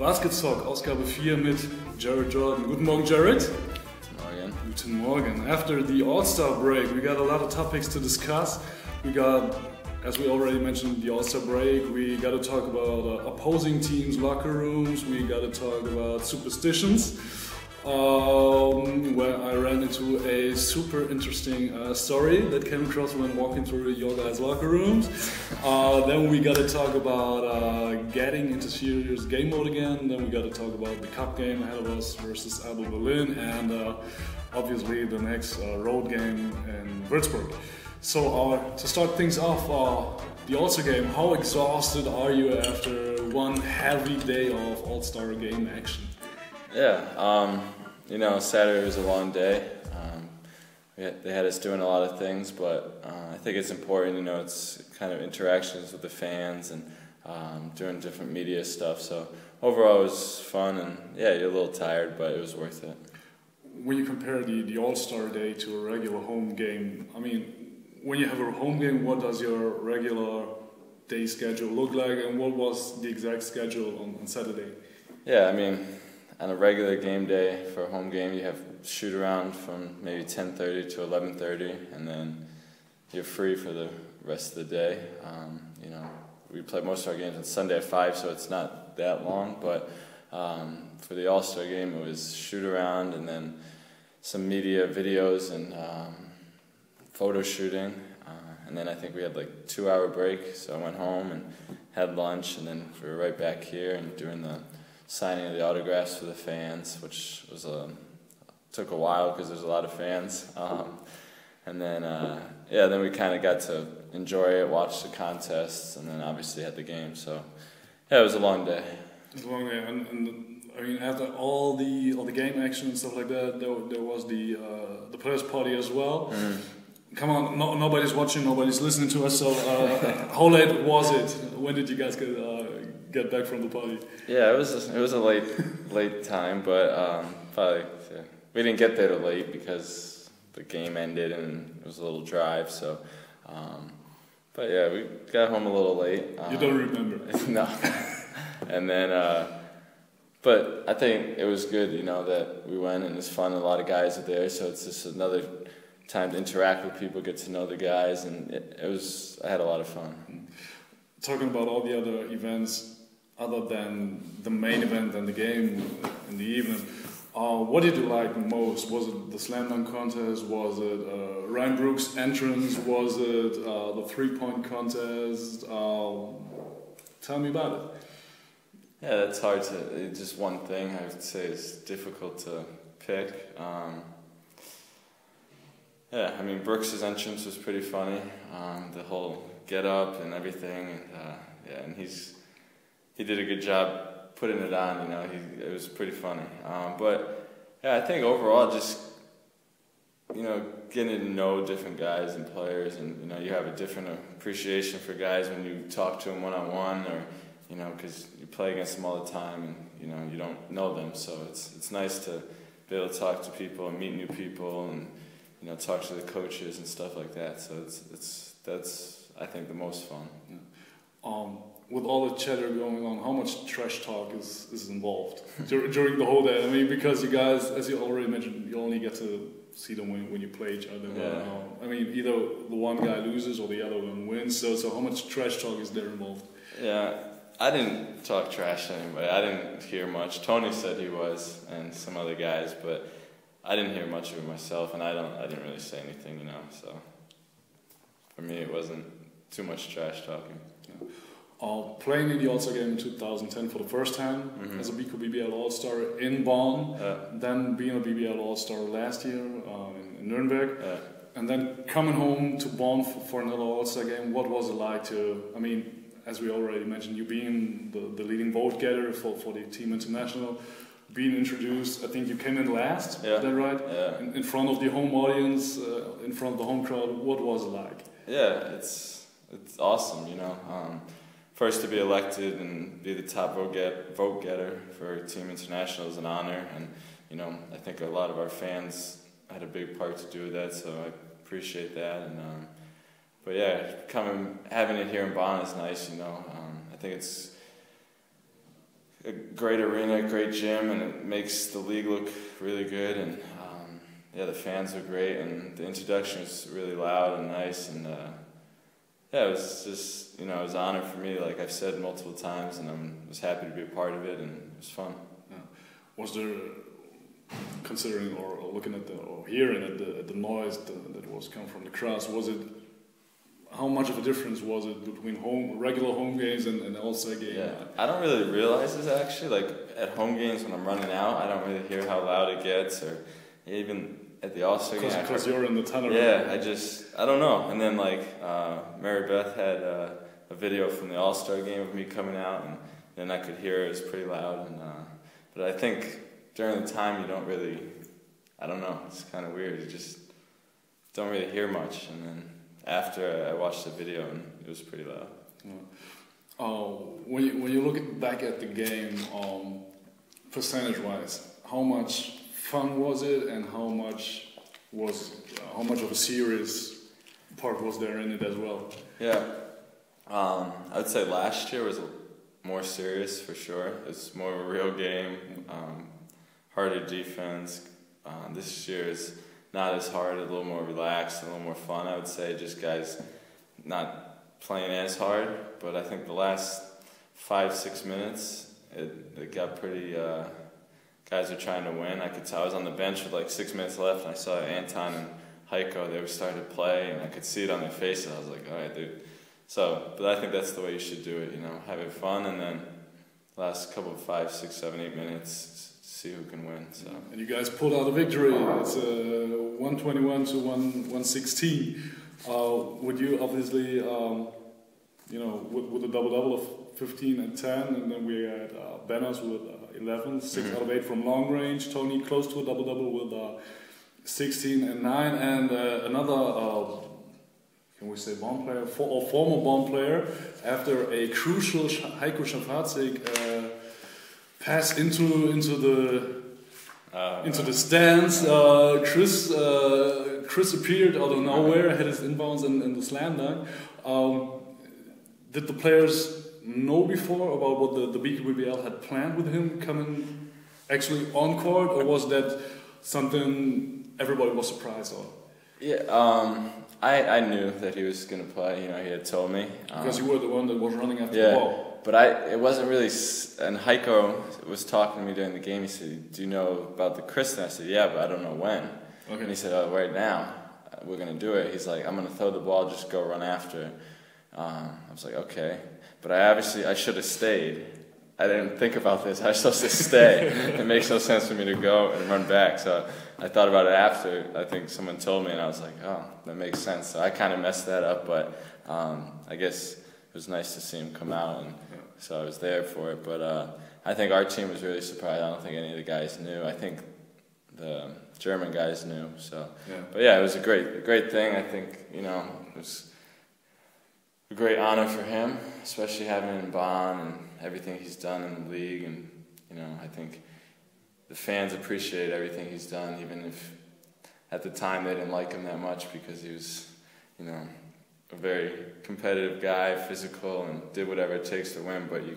BasketsTALK, Ausgabe 4 mit Jared Jordan. Guten Morgen, Jared. Guten Morgen. Guten Morgen. After the AllStar Break, we got a lot of topics to discuss. We got, as we already mentioned, the AllStar Break. We got to talk about opposing teams' locker rooms. We got to talk about superstitions. Where I ran into a super interesting story that came across when walking through your guys' locker rooms. Then we got to talk about getting into serious game mode again. Then we got to talk about the cup game ahead of us versus Alba Berlin, and obviously the next road game in Würzburg. So to start things off, the AllStar game. How exhausted are you after one heavy day of AllStar game action? Yeah, you know, Saturday was a long day. They had us doing a lot of things, but I think it's important, you know, it's kind of interactions with the fans and doing different media stuff. So overall it was fun, and yeah, you're a little tired, but it was worth it. When you compare the All-Star Day to a regular home game, I mean, when you have a home game, what does your regular day schedule look like, and what was the exact schedule on Saturday? Yeah, I mean, on a regular game day for a home game, you have shoot around from maybe 10:30 to 11:30, and then you're free for the rest of the day. You know, we play most of our games on Sunday at 5, so it's not that long. But for the All-Star game, it was shoot around and then some media videos and photo shooting. And then I think we had like a 2-hour break, so I went home and had lunch, and then we were right back here and doing the signing of the autographs for the fans, which was took a while because there's a lot of fans. And then then we kind of got to enjoy it, watch the contests, and then obviously had the game. So yeah, it was a long day. It was a long day, and I mean, after all the game action and stuff like that, there was the players' party as well. Mm. Come on, nobody's watching, nobody's listening to us. So how late was it? When did you guys get back from the party? Yeah, it was a late time, but probably we didn't get there till late because the game ended and it was a little drive. So, but yeah, we got home a little late. You don't remember? No. And then, but I think it was good, you know, that we went, and it was fun. A lot of guys are there, so it's just another time to interact with people, get to know the guys, and I had a lot of fun. Talking about all the other events other than the main event and the game in the evening, what did you like most? Was it the slam dunk contest? Was it Ryan Brooks' entrance? Was it the 3-point contest? Tell me about it. Yeah, that's hard to, just one thing I would say is difficult to pick. Yeah, I mean, Brooks' entrance was pretty funny. The whole get up and everything, and he did a good job putting it on. You know, it was pretty funny. But yeah, I think overall, just getting to know different guys and players, and you have a different appreciation for guys when you talk to them one-on-one, or because you play against them all the time, and you don't know them. So it's nice to be able to talk to people and meet new people, and talk to the coaches and stuff like that. So that's I think the most fun. Yeah. With all the chatter going on, how much trash talk is involved during the whole day? I mean, because you guys, as you already mentioned, you only get to see them when you play each other. Yeah. I mean, either the one guy loses or the other one wins. So how much trash talk is there involved? Yeah, I didn't talk trash to anybody. I didn't hear much. Tony said he was, and some other guys, but I didn't hear much of it myself, and I didn't really say anything, So for me, it wasn't too much trash talking. Yeah. Playing in the AllStar game in 2010 for the first time as a Beko BBL AllStar in Bonn, then being a BBL AllStar last year in Nuremberg, and then coming home to Bonn for another AllStar game. What was it like I mean, as we already mentioned, you being the leading vote getter for the team international, being introduced, I think you came in last, is that right? Yeah. In front of the home audience, in front of the home crowd, what was it like? Yeah, it's awesome, First to be elected and be the top vote getter for Team International is an honor, and I think a lot of our fans had a big part to do with that, so I appreciate that. And but yeah, having it here in Bonn is nice. I think it's a great arena, great gym, and it makes the league look really good. And yeah, the fans were great, and the introduction was really loud and nice. And yeah, it was just, you know, it was an honor for me, like I've said multiple times, and I was happy to be a part of it, and it was fun. Yeah. Was there, considering or looking at or hearing at the noise that was coming from the crowds, was it? How much of a difference was it between regular home games and AllStar Game? Yeah, I don't really realize this actually. Like at home games when I'm running out, I don't really hear how loud it gets, or even at the AllStar Game. Because you're in the tunnel. Yeah, I don't know. And then like Mary Beth had a video from the AllStar Game of me coming out, and then I could hear it was pretty loud. And but I think during the time you don't really, I don't know. It's kind of weird. You just don't really hear much, and then after I watched the video, and it was pretty loud. Yeah. When you look back at the game, percentage-wise, how much fun was it, and how much of a serious part was there in it as well? Yeah, I would say last year was more serious for sure. It's more of a real game, harder defense. This year is not as hard, a little more relaxed, a little more fun, I would say. Just guys not playing as hard, but I think the last 5-6 minutes, it got pretty, guys are trying to win. I could tell. I was on the bench with like 6 minutes left, and I saw Anton and Heiko, they were starting to play, and I could see it on their faces. I was like, all right, dude. So, but I think that's the way you should do it, you know, having fun, and then last couple of 5, 6, 7, 8 minutes, see who can win. So. And you guys pulled out a victory. It's 121 to 116. Would you obviously, you know, with a double-double of 15 and 10, and then we had Banners with 11, 6 out of 8 from long range. Tony close to a double-double with 16 and 9, and another, can we say bomb player, or former bomb player, after a crucial Heiko Schafazik pass into the stands. Chris appeared out of nowhere, had his inbounds in the slam dunk. Did the players know before about what the Beko BBL had planned with him coming actually on court, or was that something everybody was surprised on? Yeah, I knew that he was going to play. You know, he had told me. Because you were the one that was running after the ball. But it wasn't really, and Heiko was talking to me during the game. He said, do you know about the Chris? And I said, yeah, but I don't know when. Okay. And he said, oh, right now, we're going to do it. He's like, I'm going to throw the ball, just go run after it. I was like, okay. But I should have stayed. I didn't think about this. I was supposed to stay. It makes no sense for me to go and run back. So I thought about it after. I think someone told me, and I was like, oh, that makes sense. So I kind of messed that up, but I guess it was nice to see him come out, and so I was there for it. But I think our team was really surprised. I don't think any of the guys knew. I think the German guys knew. So, but yeah, it was a great thing. I think, you know, it was a great honor for him, especially having him in Bonn and everything he's done in the league. And you know, I think the fans appreciate everything he's done, even if at the time they didn't like him that much, because he was, you know, a very competitive guy, physical, and did whatever it takes to win. But you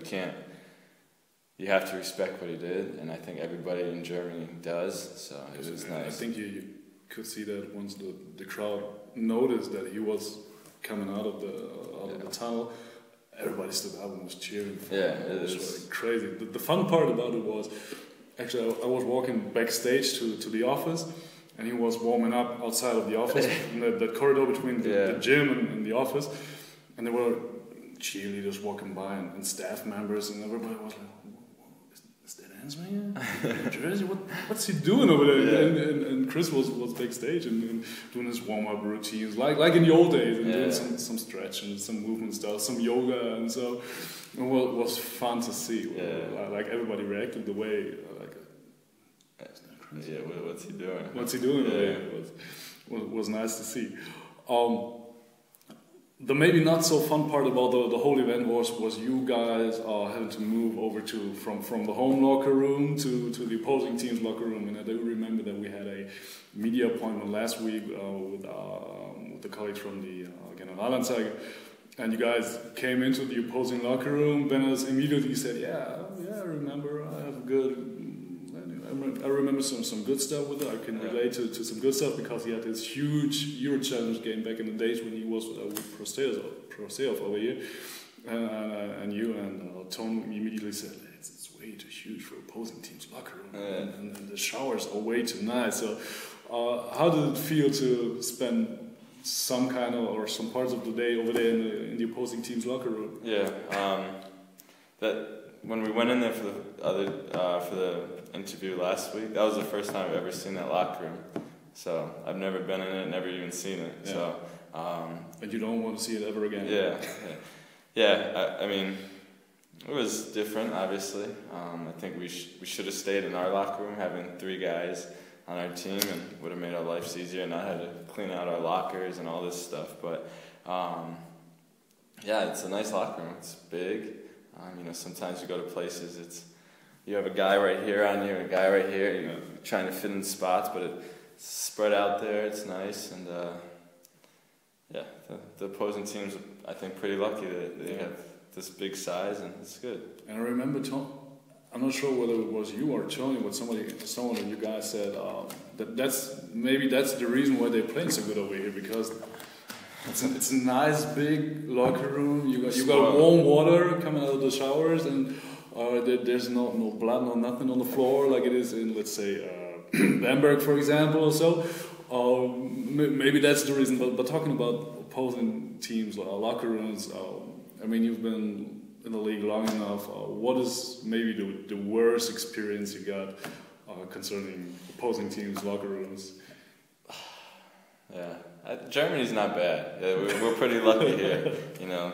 have to respect what he did, and I think everybody in Germany does. So it was nice. I think you could see that once the crowd noticed that he was coming out of the tunnel, everybody stood up and was cheering for him. It was like crazy. The fun part about it was, actually, I was walking backstage to the office, and he was warming up outside of the office, in the corridor between the gym and the office, and there were cheerleaders walking by and staff members, and everybody was like, is that Ansman in Jersey? What's he doing over there? And Chris was backstage and doing his warm-up routines, like in the old days, and doing some stretching, some movement stuff, some yoga, and so it was fun to see. Like everybody reacted the way, what's he doing? What's he doing? It was nice to see. The maybe not so fun part about the whole event was you guys having to move over from the home locker room to the opposing team's locker room. And I do remember that we had a media appointment last week with the colleagues from the Generalanzeiger, And you guys came into the opposing locker room. Bennett immediately said, "Yeah, I remember. I have a good. I remember some good stuff with it. I can relate to some good stuff because he had this huge Euro Challenge game back in the days when he was with Prosteov over here. And you and Tom immediately said, it's way too huge for opposing team's locker room, and the showers are way too nice. So, how did it feel to spend some kind of or some parts of the day over there in the opposing team's locker room? Yeah, that when we went in there for the interview last week, that was the first time I've ever seen that locker room. So I've never been in it, never even seen it. Yeah. So, and you don't want to see it ever again. Yeah. I mean, it was different, obviously. I think we should have stayed in our locker room, having 3 guys on our team, and would have made our lives easier and not had to clean out our lockers and all this stuff. But yeah, it's a nice locker room. It's big. You know, sometimes you go to places, you have a guy right here on you, a guy right here. You're trying to fit in spots, but it's spread out there. It's nice, and yeah, the opposing teams, I think, pretty lucky that they have this big size, and it's good. And I remember I'm not sure whether it was you or Tony, but someone of you guys said that's the reason why they're playing so good over here, because it's a nice big locker room. You got warm water coming out of the showers, and there's no blood, no nothing on the floor like it is in, let's say, Bamberg, for example, or so. Maybe that's the reason. But talking about opposing teams, locker rooms. I mean, you've been in the league long enough. What is maybe the worst experience you got concerning opposing teams' locker rooms? Yeah, Germany's not bad. Yeah, we're pretty lucky here. You know,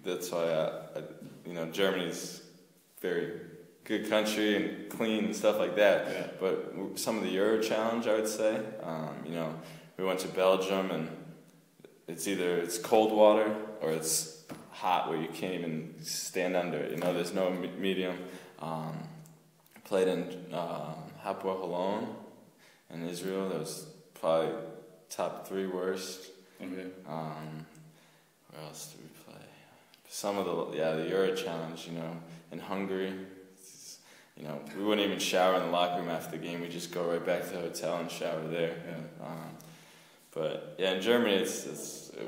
that's why you know, Germany's very good country and clean and stuff like that. Yeah. But some of the Euro Challenge, I would say. You know, we went to Belgium, and it's cold water or it's hot where you can't even stand under it. You know, there's no medium. Played in Hapoel Holon in Israel. That was probably top 3 worst. Okay. Where else did we play? Some of the Euro Challenge. You know, in Hungary. You know, we wouldn't even shower in the locker room after the game. We just go right back to the hotel and shower there. Yeah. But yeah, in Germany,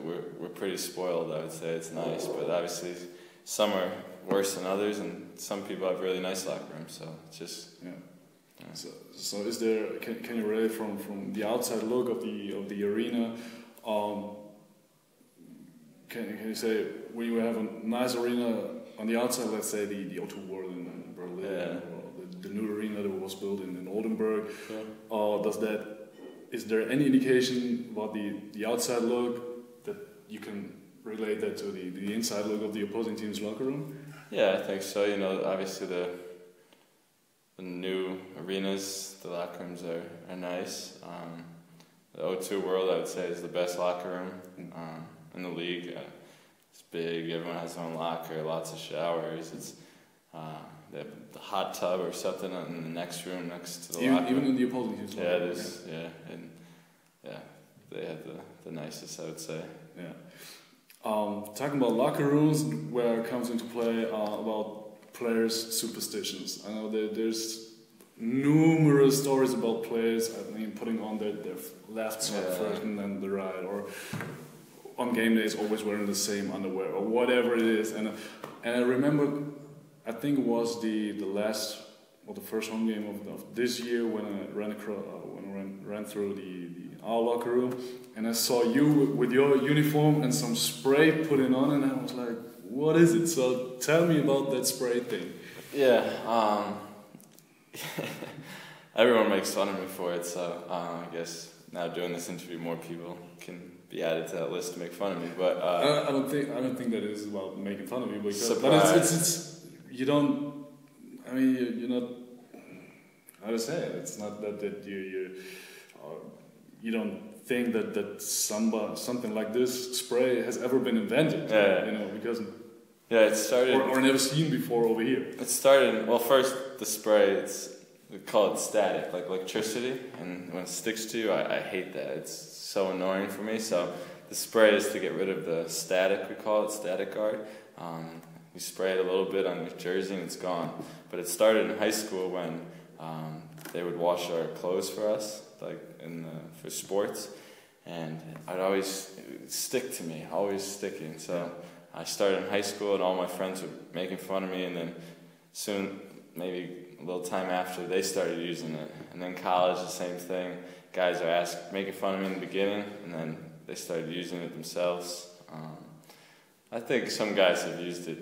we're pretty spoiled. I would say it's nice, but obviously some are worse than others, and some people have really nice locker rooms. So it's just yeah. So is there? Can you relate from the outside look of the arena? Can you say when you have a nice arena on the outside, let's say the O2 World in Berlin, or the new arena that was built in Oldenburg, is there any indication about the outside look that you can relate that to the inside look of the opposing team's locker room? Yeah, I think so. You know, obviously the new arenas, the locker rooms are nice. The O2 World, I would say, is the best locker room in the league. It's big. Everyone has their own locker. Lots of showers. It's they have the hot tub or something in the next room next to the locker room. Even in the opposing team's locker room. They have the nicest, I would say. Yeah. Talking about locker rooms, where it comes into play about players' superstitions. I know that there's numerous stories about players, I mean, putting on their left side first and then the right, or on game days always wearing the same underwear, or whatever it is. And I remember, I think it was the first home game of this year when I ran through our locker room, and I saw you with your uniform and some spray put on, and I was like, what is it? So tell me about that spray thing. Yeah, everyone makes fun of me for it, so I guess now doing this interview, more people can be added to that list to make fun of me. But I don't think that is about making fun of you, but it's you don't. I mean, you're not. How to say it? It's not that you don't think that something like this spray has ever been invented. Yeah. You know, because it started or never seen before over here. It started first the spray. We call it static, like electricity, and when it sticks to you, I hate that. It's so annoying for me. So the spray is to get rid of the static, we call it, static guard. We spray it a little bit on your jersey and it's gone. But it started in high school when they would wash our clothes for us, like for sports. And it would stick to me, always sticking. So I started in high school and all my friends were making fun of me, and then soon, maybe a little time after, they started using it. And then college, the same thing. Guys are making fun of me in the beginning, and then they started using it themselves. I think some guys have used it,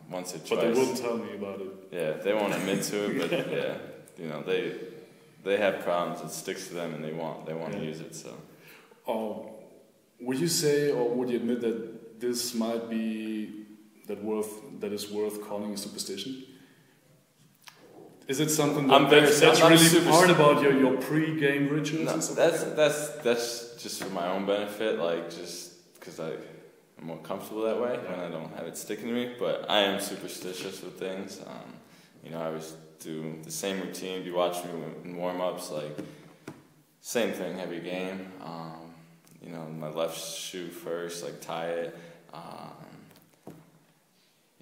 once or twice. But they wouldn't tell me about it. Yeah, they won't admit to it, but yeah, they have problems. It sticks to them, and they want to use it. So, would you say, or would you admit that this might be that is worth calling a superstition? Is it something that's really part about your pre-game rituals? No, that's just for my own benefit, like just because I'm more comfortable that way when I don't have it sticking to me. But I am superstitious with things. I always do the same routine. If you watch me in warm-ups, like same thing every game. My left shoe first, like tie it.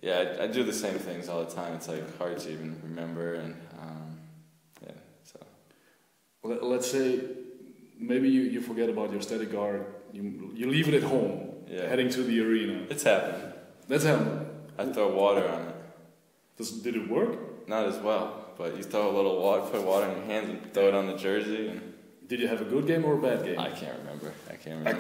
I do the same things all the time. It's like hard to even remember, and so. Well, let's say maybe you forget about your static guard. You leave it at home, heading to the arena. It's happened. That's happened. I throw water on it. Did it work? Not as well, but you throw a little water, put water in your hands, and throw it on the jersey. And did you have a good game or a bad game? I can't remember.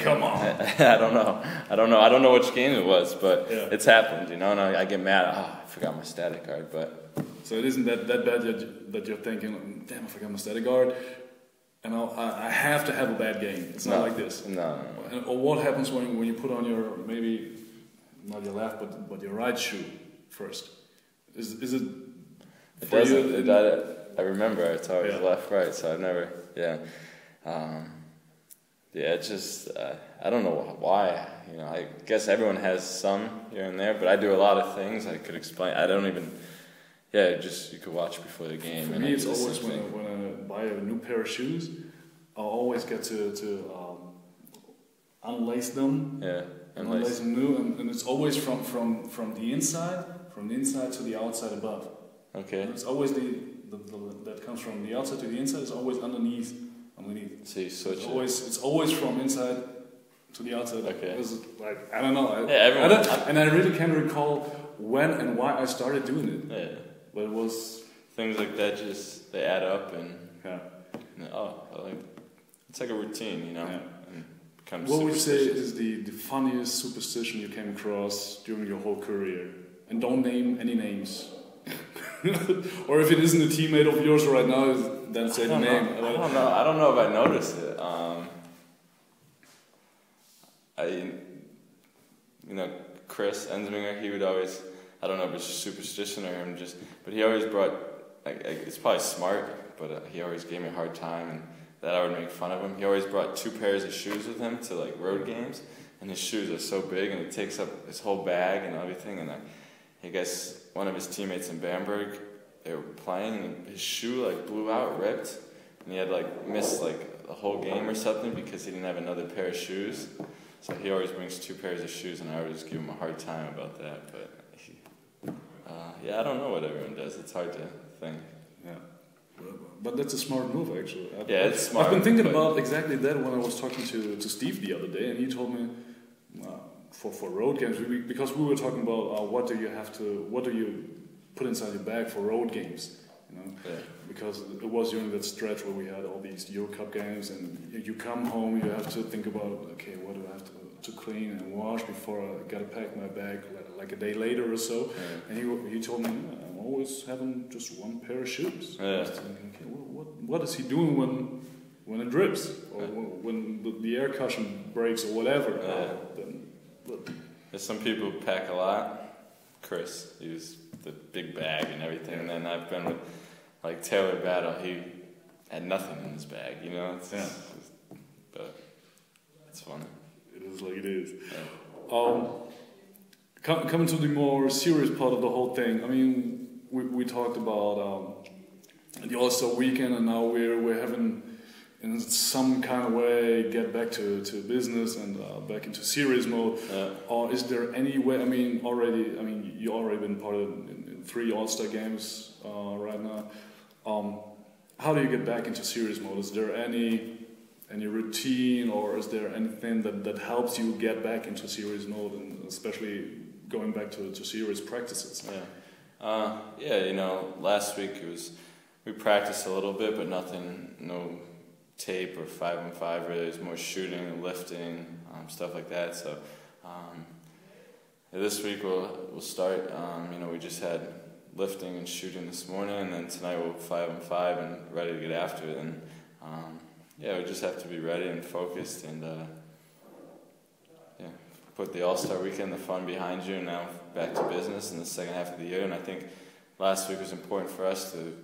Come on. I don't know. I don't know which game it was, but it's happened, and I get mad. I forgot my static guard, but. So it isn't that bad that you're thinking, damn, I forgot my static guard, and I have to have a bad game. It's not like this. No. Or what happens when you put on your, maybe not your left, but your right shoe first? Is it? It doesn't. I remember it's always left, right. So I've never. It's just I don't know why. I guess everyone has some here and there, but I do a lot of things I could explain. I don't even. You could watch before the game. For me, it's always when I buy a new pair of shoes, I'll always get to unlace them. Yeah, unlace them new, and it's always from the inside to the outside above. Okay. And it's always that comes from the outside to the inside. It's always underneath. So you switch It's always from inside to the outside. Okay. It's like, I don't know. I really can't recall when and why I started doing it. Yeah. But it was things like that. They add up, and yeah. it's like a routine, Yeah. And what would you say is the funniest superstition you came across during your whole career? And don't name any names. Or if it isn't a teammate of yours right now, then say the name. I don't know if I noticed it. Chris Ensminger, he would always, I don't know if it's superstition or him but he always brought, it's probably smart, but he always gave me a hard time, and that I would make fun of him. He always brought 2 pairs of shoes with him to road games, and his shoes are so big, and it takes up his whole bag and everything, and I guess one of his teammates in Bamberg, they were playing, and his shoe blew out, ripped, and he had missed the whole game or something because he didn't have another pair of shoes. So he always brings 2 pairs of shoes, and I always give him a hard time about that. But I don't know what everyone does. It's hard to think. Yeah, but that's a smart move, actually. It's smart. I've been thinking about exactly that when I was talking to Steve the other day, and he told me for road games, because we were talking about what do you put inside your bag for road games, because it was during that stretch where we had all these Euro Cup games, and you come home, you have to think about, okay, what do I have to clean and wash before I gotta pack my bag a day later or so. And he told me, I'm always having just 1 pair of shoes. I was thinking, okay, what is he doing when it drips, or when the air cushion breaks or whatever? There's some people who pack a lot. Chris, he was the big bag and everything, and then I've been with Taylor Battle. He had nothing in his bag, but it's funny. It is like it is. Yeah. Coming to the more serious part of the whole thing. I mean, we talked about the AllStar Weekend, and now we're having in some kind of way get back to business and back into series mode? Or is there any way? You already been part of in 3 All-Star games right now. How do you get back into series mode? Is there any routine, or is there anything that helps you get back into series mode, and especially going back to series practices? Last week we practiced a little bit, but nothing, no tape or 5-on-5 really. It's more shooting and lifting, stuff like that. So this week we'll start. We just had lifting and shooting this morning, and then tonight we'll 5-on-5 and ready to get after it. And we just have to be ready and focused, and put the AllStar Weekend, the fun behind you, and now back to business in the second half of the year. And I think last week was important for us to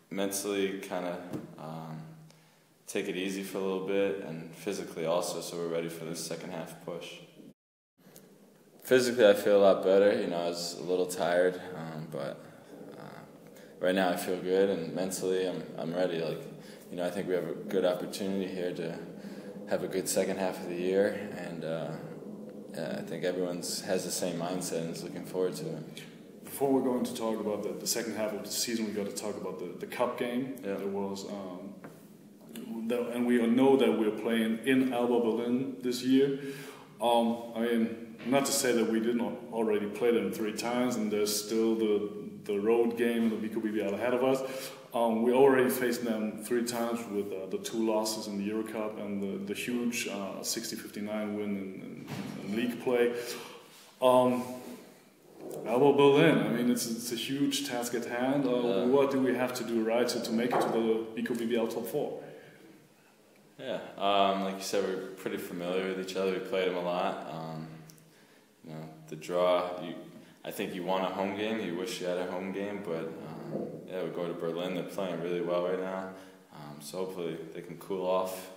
mentally kind of take it easy for a little bit, and physically also, so we're ready for the second half push. Physically, I feel a lot better. I was a little tired, but right now I feel good, and mentally I'm ready. I think we have a good opportunity here to have a good second half of the year, and I think everyone has the same mindset and is looking forward to it. Before we're going to talk about the second half of the season, we got to talk about the cup game. Yeah. There was, and we know that we're playing in Alba Berlin this year. Not to say that we didn't already play them 3 times, and there's still the road game and the Beko BBL ahead of us. We already faced them 3 times with the 2 losses in the Euro Cup and the huge 60-59 win in league play. Alba Berlin, it's a huge task at hand. What do we have to do right to make it to the Beko BBL top 4? Like you said, we're pretty familiar with each other. We played them a lot. The draw, I think you want a home game. You wish you had a home game, but we go to Berlin. They're playing really well right now. So hopefully they can cool off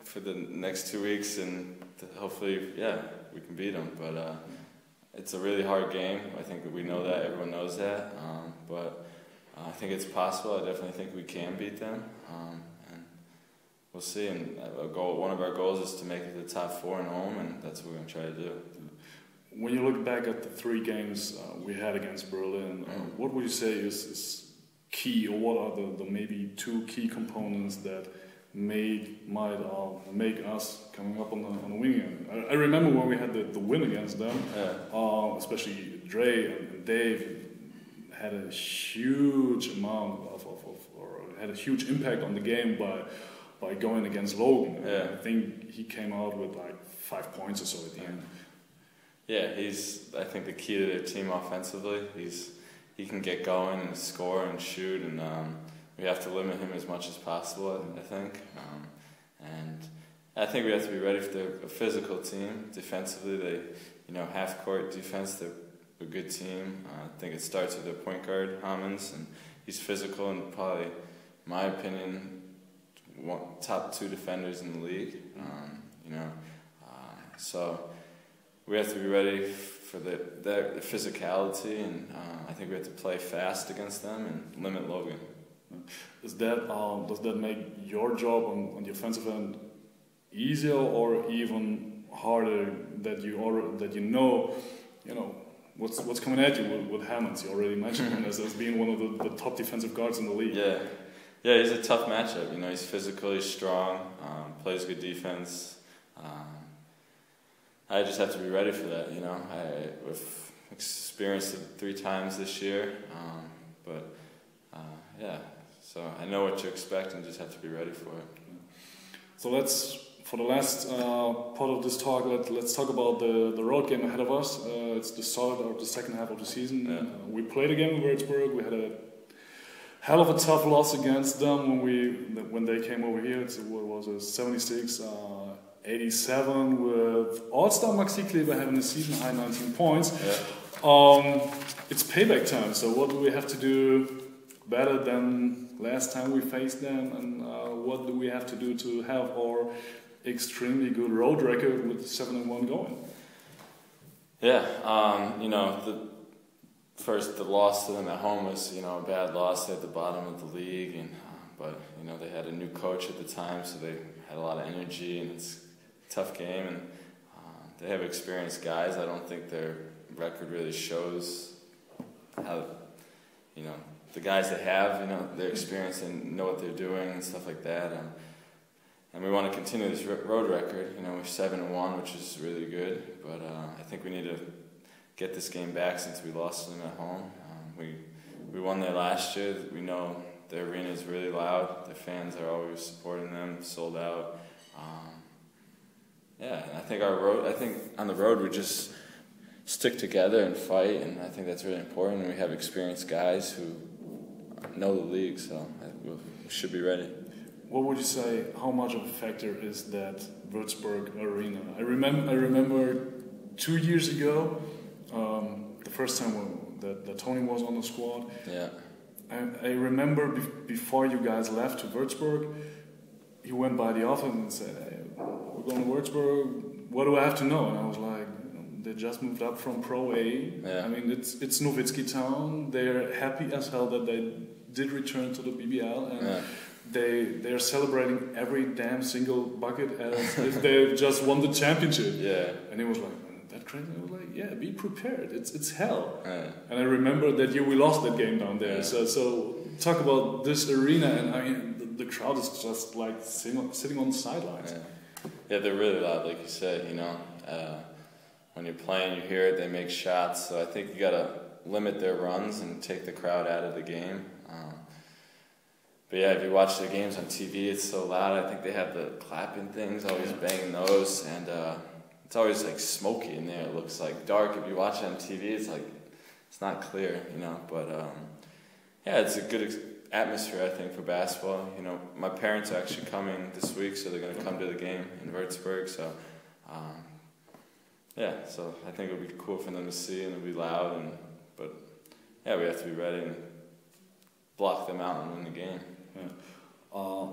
for the next 2 weeks, and hopefully, we can beat them. But it's a really hard game. I think we know that. Everyone knows that. But I think it's possible. I definitely think we can beat them. And we'll see. And one of our goals is to make it to the top 4 in home, and that's what we're going to try to do. When you look back at the 3 games we had against Berlin, what would you say is key, or what are the maybe 2 key components that might make us coming up on the winning end? I remember when we had the win against them, especially Dre and Dave had a huge amount or had a huge impact on the game by going against Logan. I think he came out with like 5 points or so at the end. He's, I think, the key to their team offensively. He can get going and score and shoot, and we have to limit him as much as possible, I think. And I think we have to be ready for a physical team. Defensively, they, half-court defense, they're a good team. I think it starts with their point guard, Hammonds, and he's physical and probably, in my opinion, top 2 defenders in the league. So we have to be ready for their physicality, and I think we have to play fast against them and limit Logan. Does that make your job on the offensive end easier or even harder that you know what's coming at you with Hammonds? You already mentioned him as being one of the top defensive guards in the league. Yeah, he's a tough matchup. He's physical, he's strong, plays good defense. I just have to be ready for that, I've experienced it 3 times this year, so I know what to expect and just have to be ready for it. So for the last part of this talk, let's talk about the road game ahead of us. It's the start of the second half of the season. We played again in Würzburg. We had a hell of a tough loss against them when they came over here. What was it, 86-87 with AllStar Maxi Kleber having a season high 19 points. It's payback time, so what do we have to do better than last time we faced them, and what do we have to do to have our extremely good road record with 7-1 going? The loss to them at home was, a bad loss. They're at the bottom of the league, and but you know, they had a new coach at the time, so they had a lot of energy, and it's a tough game, and they have experienced guys. I don't think their record really shows how, you know, the guys they have, you know, they're experienced and know what they're doing and stuff like that. And we want to continue this road record. You know, we're 7-1, which is really good, but I think we need to get this game back since we lost them at home. We won there last year. We know their arena is really loud. Their fans are always supporting them, sold out. Yeah, and I think on the road we just stick together and fight, and I think that's really important. And we have experienced guys who know the league, so we should be ready. What would you say, how much of a factor is that Würzburg arena? I remember 2 years ago, the first time that Tony was on the squad. Yeah. I remember before you guys left to Würzburg, he went by the office and said, "Hey, we're going to Würzburg. What do I have to know?" And I was like, "They just moved up from Pro A. Yeah. I mean, it's Nowitzki town. They're happy as hell that they did return to the BBL, and yeah. they're celebrating every damn single bucket as if they've just won the championship." Yeah. And he was like, "That crazy?" I was like, "Yeah, be prepared. It's hell." Yeah. And I remember that year we lost that game down there. Yeah. So talk about this arena, and I mean the crowd is just like sitting on the sidelines. Yeah, they're really loud, like you said. You know, when you're playing, you hear it. They make shots. So I think you gotta limit their runs and take the crowd out of the game. But yeah, if you watch their games on TV, it's so loud. I think they have the clapping things, always banging those, and it's always like smoky in there. It looks like dark. If you watch it on TV, it's like it's not clear, you know. But yeah, it's a good atmosphere, I think, for basketball. You know, my parents are actually coming this week, so they're going to come to the game in Würzburg. So yeah, so I think it'll be cool for them to see, and it'll be loud. But yeah, we have to be ready and block them out and win the game. Yeah.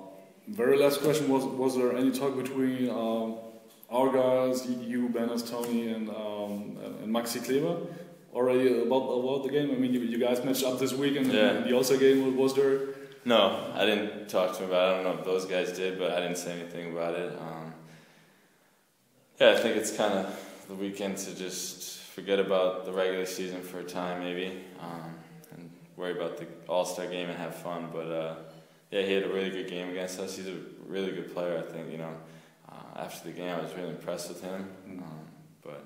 Very last question, was there any talk between our guys, you, Banners, Tony, and Maxi Kleber already about the game? I mean, you guys matched up this week in the AllStar game. Was there? No, I didn't talk to him about it. I don't know if those guys did, but I didn't say anything about it. Yeah, I think it's kind of the weekend to just forget about the regular season for a time, maybe, and worry about the AllStar game and have fun. But yeah, he had a really good game against us. He's a really good player, I think. You know, after the game, I was really impressed with him. But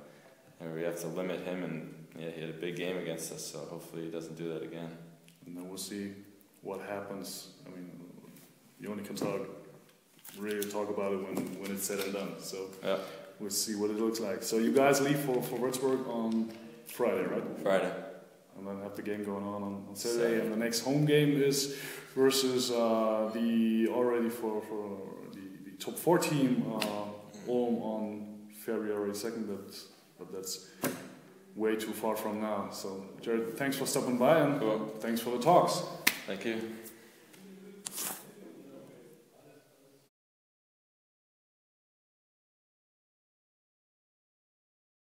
you know, we have to limit him, and yeah, he had a big game against us. So hopefully, he doesn't do that again. And then we'll see what happens. I mean, you only can really talk about it when it's said and done. So yeah. We'll see what it looks like. So you guys leave for Würzburg on Friday, right? Friday. And then have the game going on Saturday. And the next home game is versus the top 4 team Ulm on February 2nd. But that's way too far from now. So Jared, thanks for stopping by, and cool. Thanks for the talks. Thank you.